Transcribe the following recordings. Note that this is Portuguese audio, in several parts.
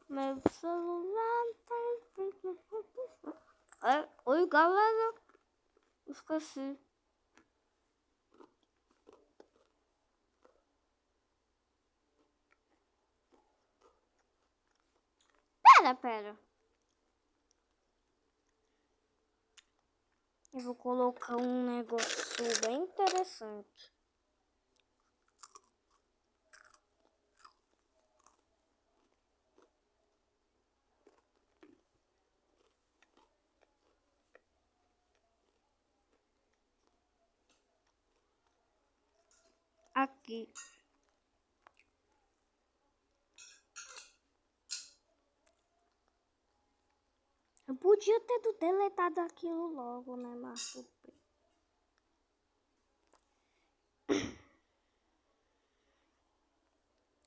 Meu celular tá... Oi, galera. Esqueci. Pera. Eu vou colocar um negócio bem interessante. Aqui. Eu podia ter deletado aquilo logo, né? Mas tudo bem.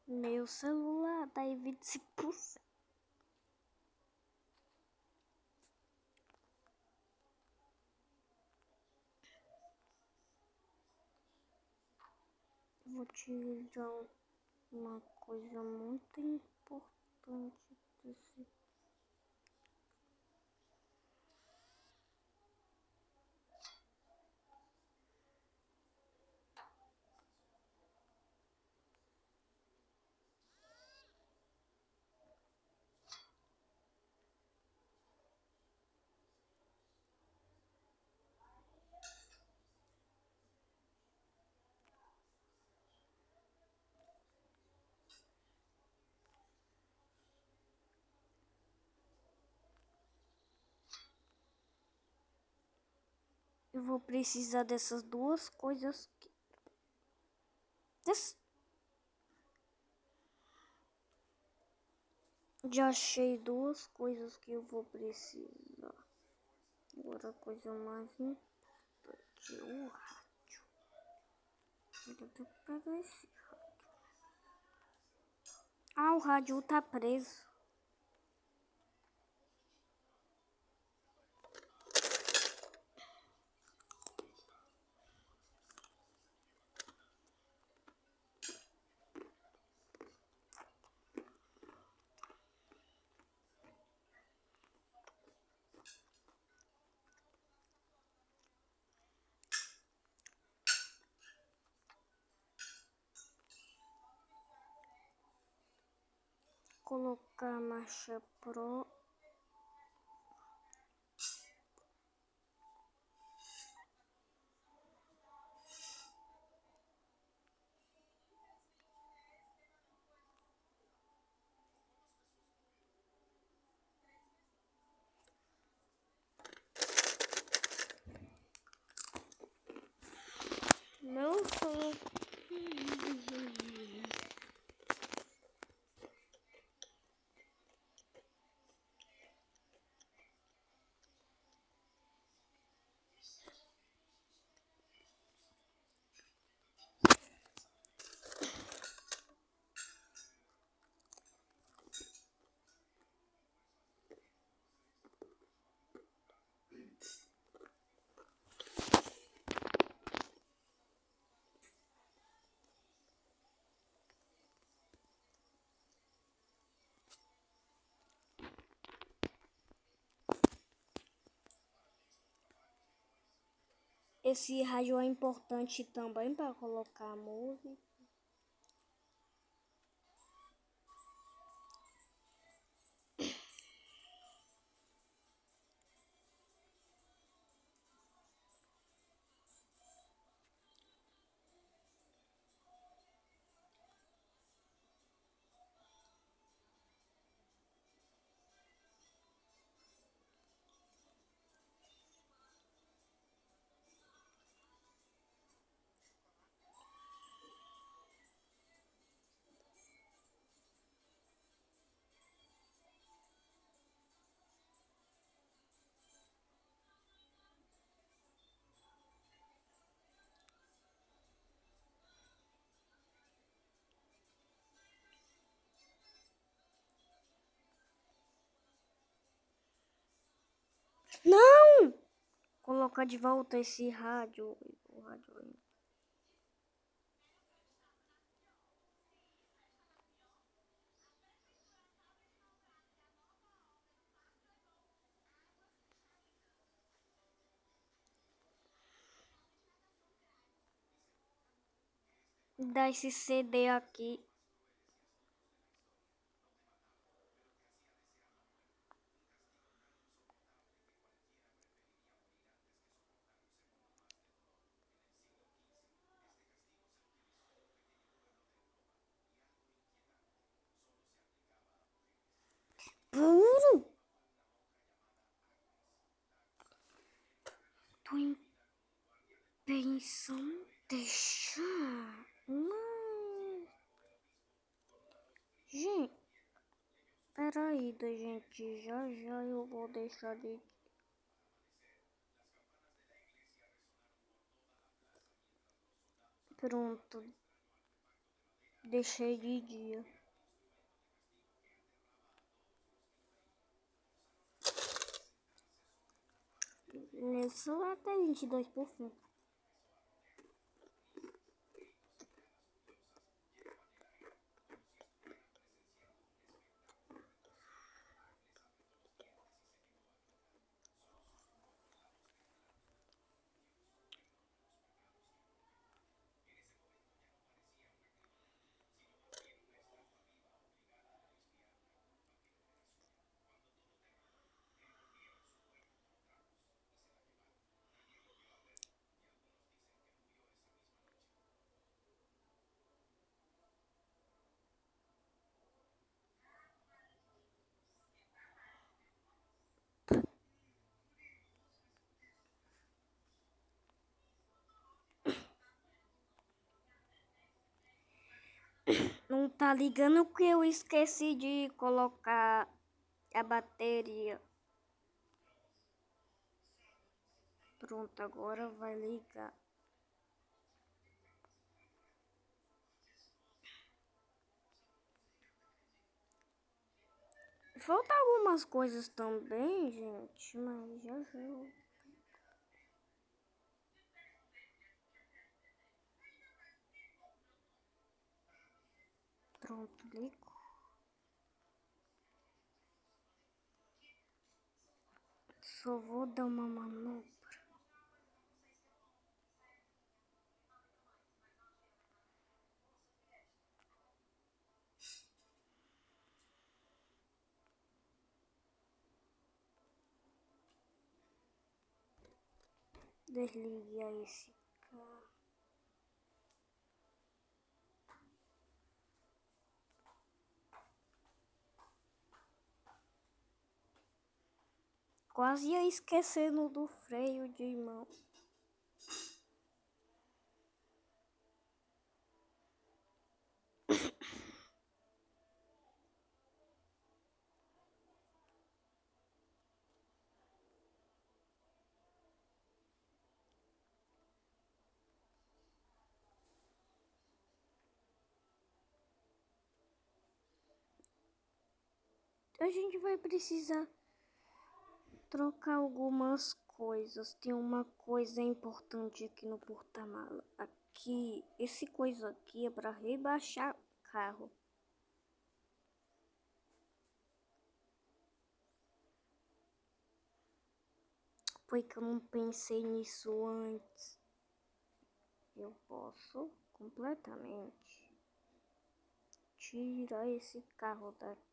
Meu celular tá em 25%. Vou tirar uma coisa muito importante desse. Eu vou precisar dessas duas coisas aqui. Já achei duas coisas que eu vou precisar. Agora a coisa mais importante, o rádio. Eu tenho que pegar esse rádio. Ah, o rádio tá preso. Colocar a marcha pro. Não sou. Esse rádio é importante também para colocar música. Não! Colocar de volta esse rádio. O rádio aí. Dá esse CD aqui. Puro! Tô pensando deixar. Mas... Gente, peraí, da gente. Já já eu vou deixar de. Pronto. Deixei de dia. Nesse celular até 22%. Não tá ligando que eu esqueci de colocar a bateria. Pronto, agora vai ligar. Falta algumas coisas também, gente, mas já já. Pronto, ligo. Só vou dar uma manobra. Desligar esse carro. Quase ia esquecendo do freio de mão. A gente vai precisar trocar algumas coisas. Tem uma coisa importante aqui no porta-mala. Aqui, esse coisa aqui é para rebaixar o carro. Foi que eu não pensei nisso antes. Eu posso completamente tirar esse carro daqui.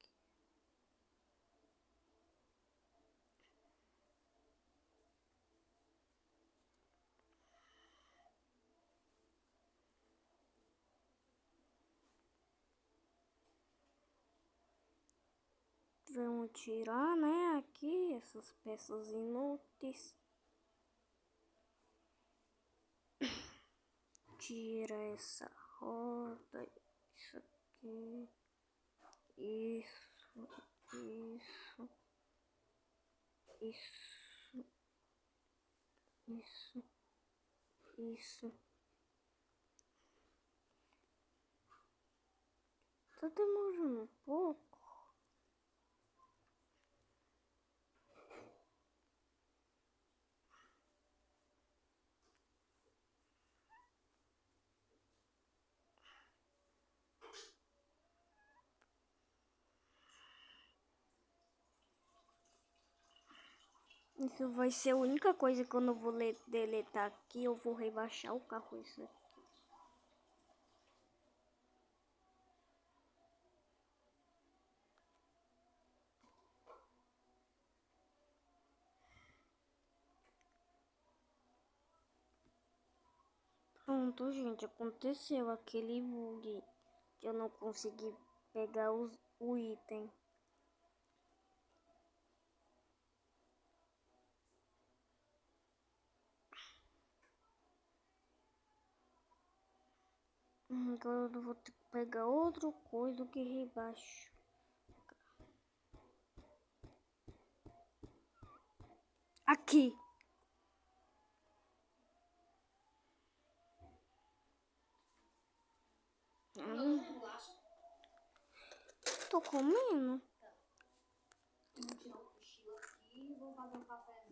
Vamos tirar, né, aqui essas peças inúteis. Tira essa roda, isso aqui, isso, isso, isso, isso. Tá demorando um pouco. Isso vai ser a única coisa que eu não vou deletar aqui. Eu vou rebaixar o carro isso aqui. Pronto, gente, aconteceu aquele bug que eu não consegui pegar o item. Agora eu vou ter que pegar outra coisa que rebaixo. Aqui. Tô comendo. Vou tirar o cochilo aqui, vou fazer um cafezinho.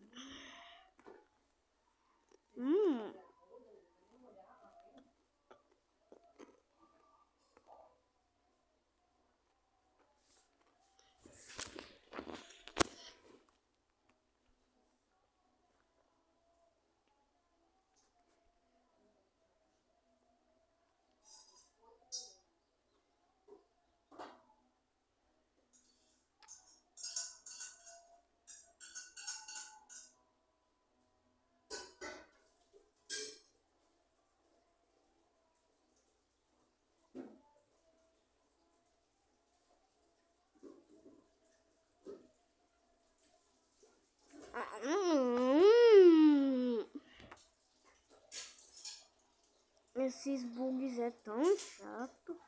Esses bugs é tão chato.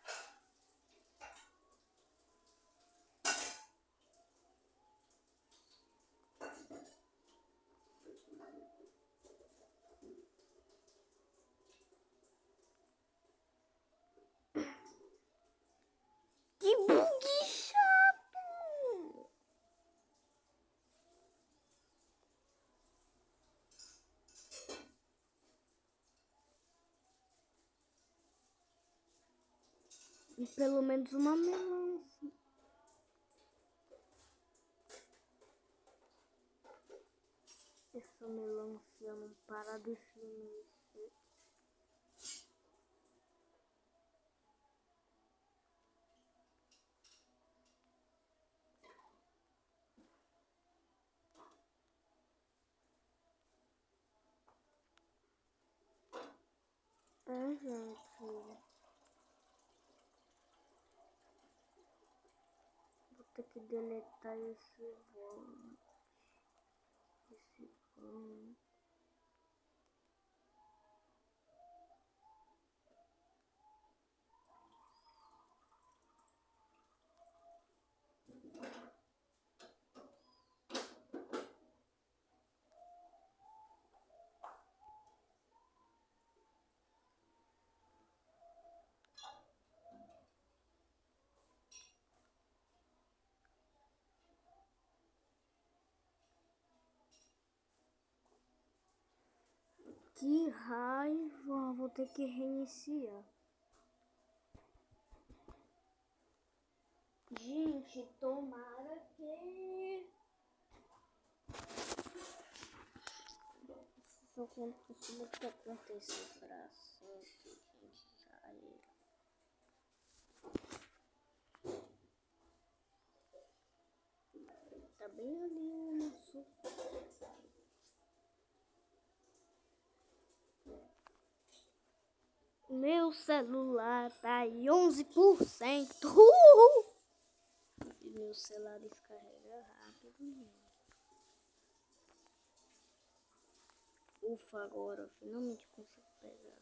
E pelo menos uma melancia. Essa melancia não para de se mexer. Gente. Vou ter que deletar esse volante. Esse volante. Que raiva, vou ter que reiniciar. Gente, tomara que... Só aconteceu o que aconteceu pra sempre, gente, já era. Tá bem ali o nosso... Meu celular tá em 11%. E meu celular descarrega rápido. Ufa, agora finalmente consigo pegar.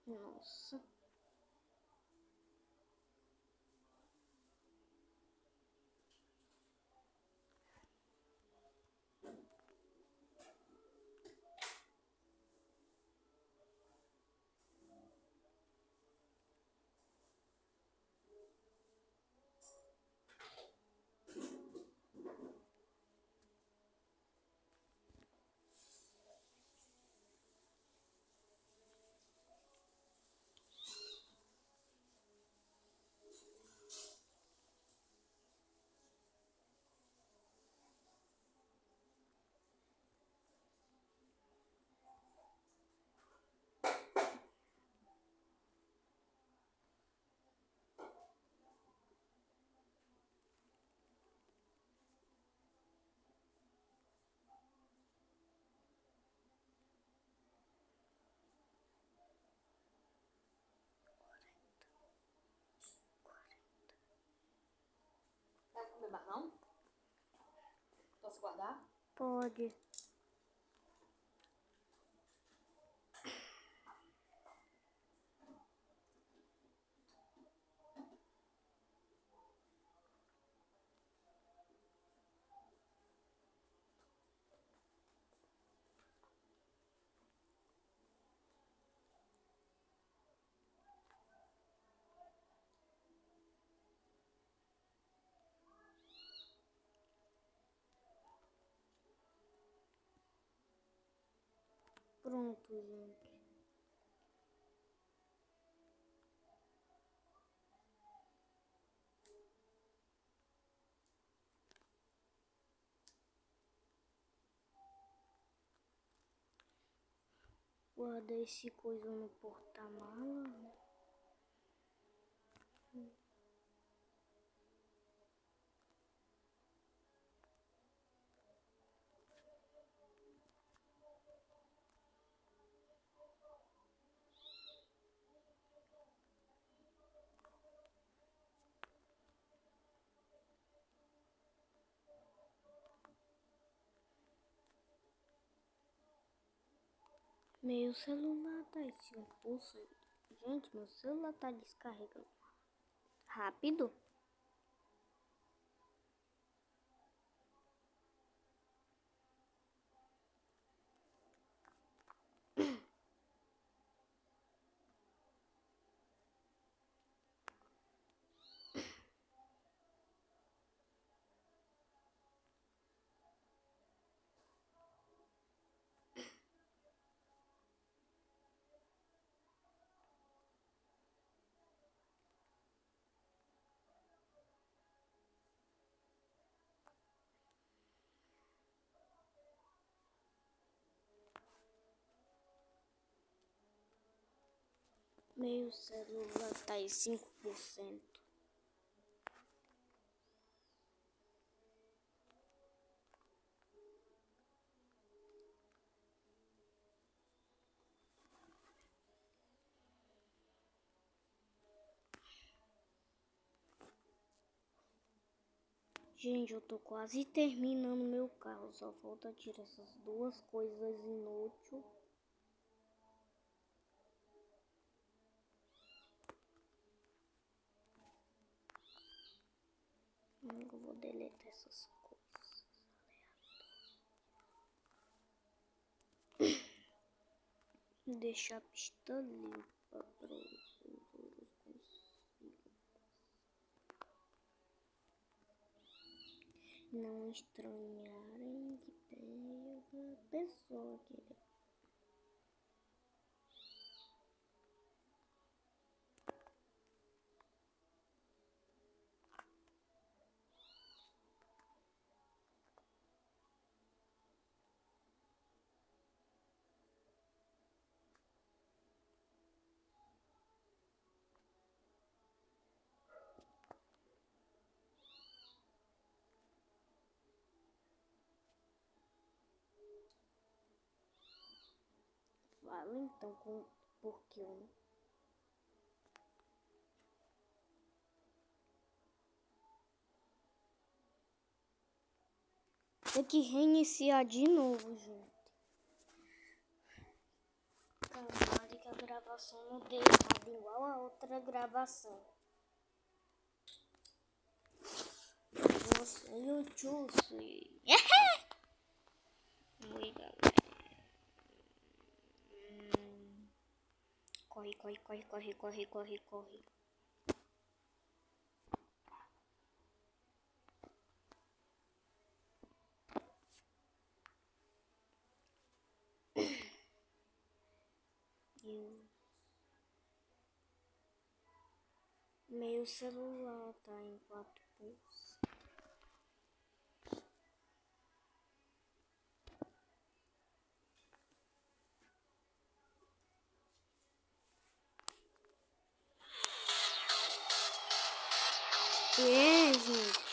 Nossa. Vai comer mais não? Posso guardar? Pode. Pronto, gente. Guardei esse coisa no porta-mala. Meu celular tá em 5%. Gente, meu celular tá descarregando rápido. Meu celular tá em 5%. Gente, eu tô quase terminando meu carro. Só falta tirar essas duas coisas inúteis. Eu vou deletar essas coisas. Deixar a pista limpa para os outros consigam. Não estranharem que tem uma pessoa aqui. Fala então com porque eu não. Tem que reiniciar de novo, gente. Tomara que a gravação não dê errado igual a outra gravação. Nossa, eu trouxe. Oi, galera. Corre, corre, corre, corre, corre, corre, corre. Meu celular tá em 4%. Gente.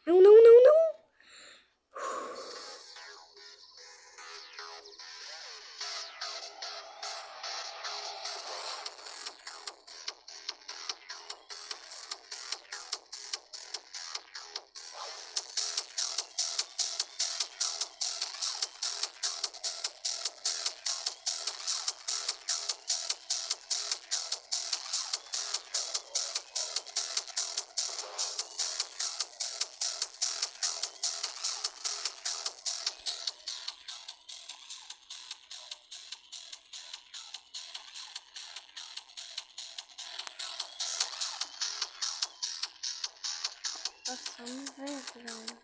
Não, não, não, não. Passando vergonha.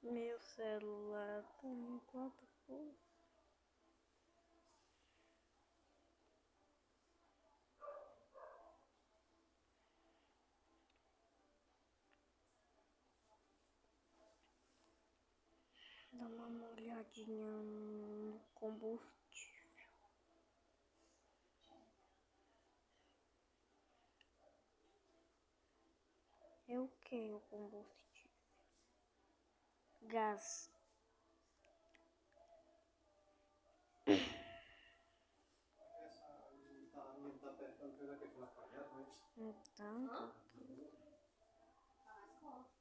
Meu celular tá em quanto por... Dá uma olhadinha no combustível. É o que o combustível? Gás. Então, Hã? tá. Tá na escola.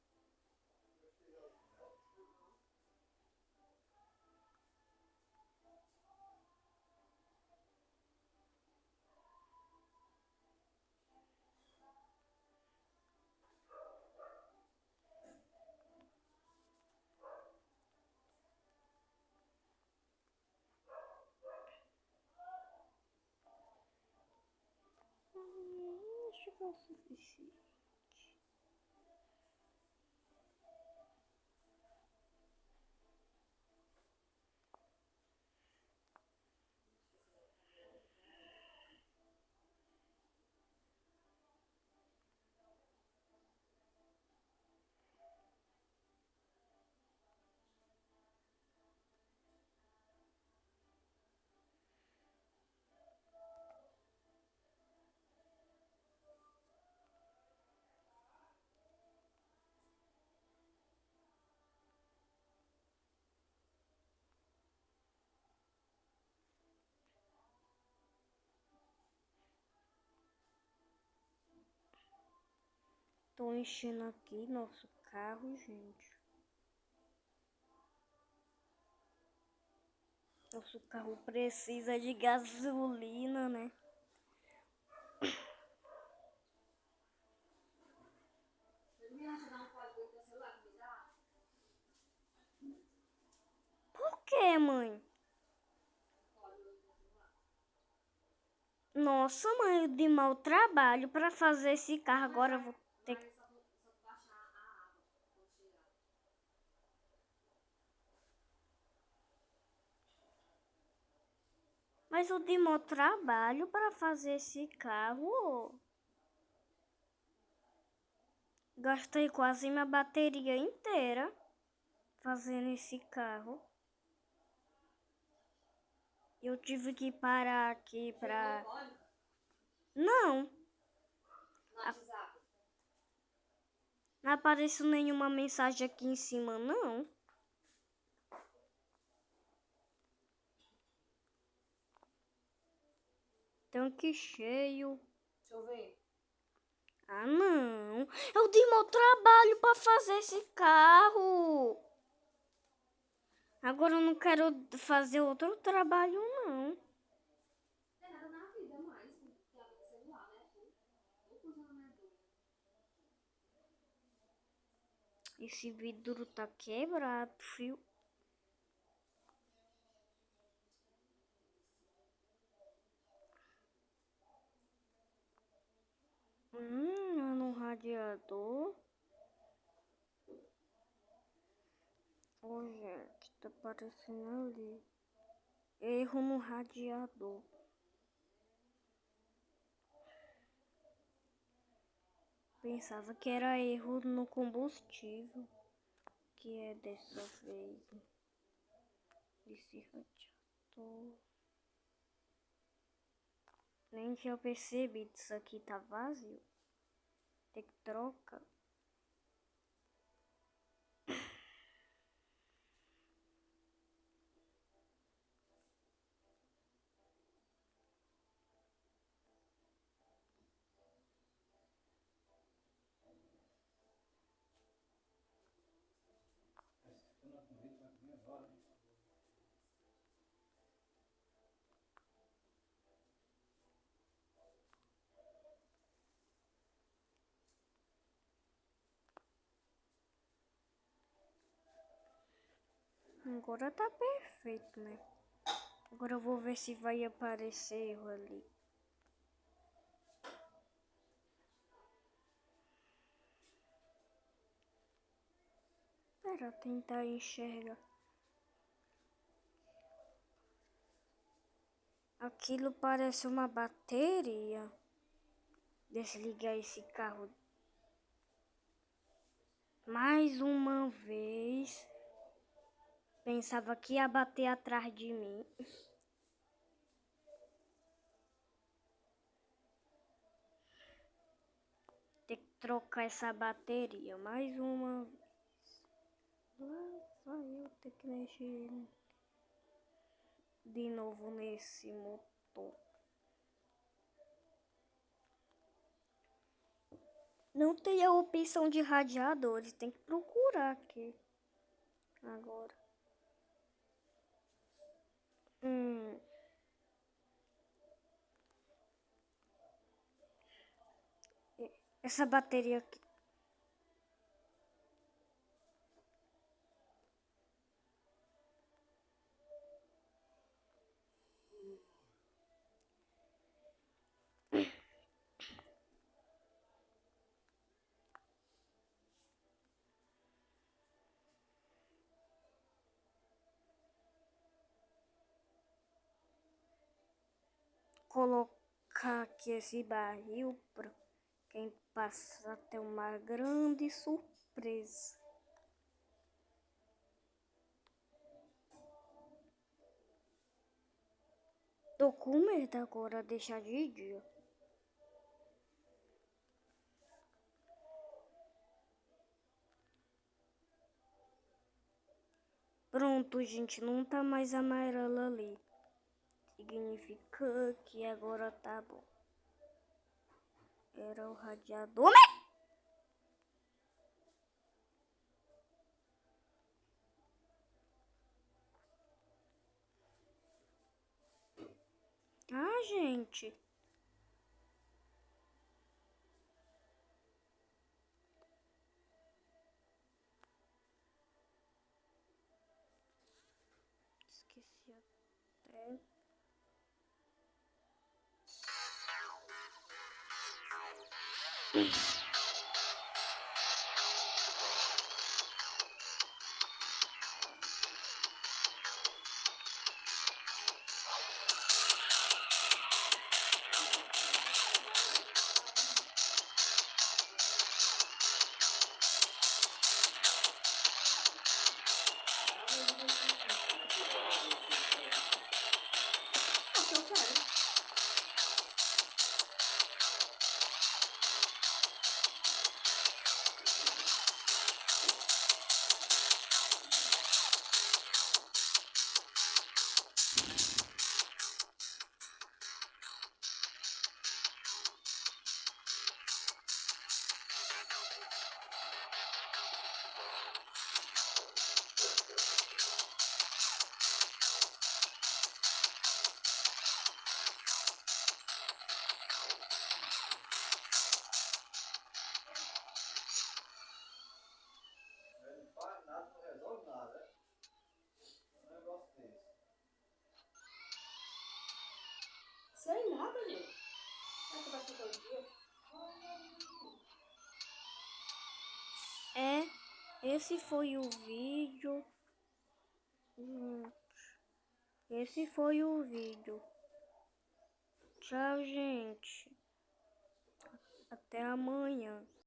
Acho que é o suficiente. Tô enchendo aqui nosso carro, gente. Nosso carro precisa de gasolina, né? Você não me acha dar um código do teu celular que me dá? Por que, mãe? Código do teu celular. Nossa, mãe, eu dei mau trabalho pra fazer esse carro. Agora eu vou ter que... Mas só tu baixar a aba quando chegar. Mas eu dei mau trabalho pra fazer esse carro. Gastei quase minha bateria inteira fazendo esse carro. Eu tive que parar aqui pra... Chegou o código? Não, No WhatsApp. não apareceu nenhuma mensagem aqui em cima, não. tanque cheio. Deixa eu ver. Ah, não. Eu dei meu trabalho pra fazer esse carro. Agora eu não quero fazer outro trabalho, não. Não tem nada na vida mais que além do celular, né? Tô usando minha doida. Esse vidro tá quebrado, fio. É no radiador. Ô, gente, tá aparecendo ali. Erro no radiador. Pensava que era erro no combustível. Que é dessa vez. Desse radiador. Nem tinha percebido. Isso aqui tá vazio. Tem que trocar. Agora tá perfeito, né? Agora eu vou ver se vai aparecer erro ali. Para tentar enxergar. Aquilo parece uma bateria. Desligar esse carro mais uma vez. Pensava que ia bater atrás de mim. Tem que trocar essa bateria mais uma vez. Lá vai eu ter que mexer de novo nesse motor. Não tem a opção de radiadores, tem que procurar aqui. Agora. Essa bateria aqui. Colocar aqui esse barril para quem passar ter uma grande surpresa. Tô com medo agora de deixar de dia. Pronto, gente, não tá mais amarelo ali. Significa que agora tá bom. Era o radiador. Ah, gente. Esqueci até. assim todo dia? Esse foi o vídeo. Esse foi o vídeo. Tchau, gente. Até amanhã.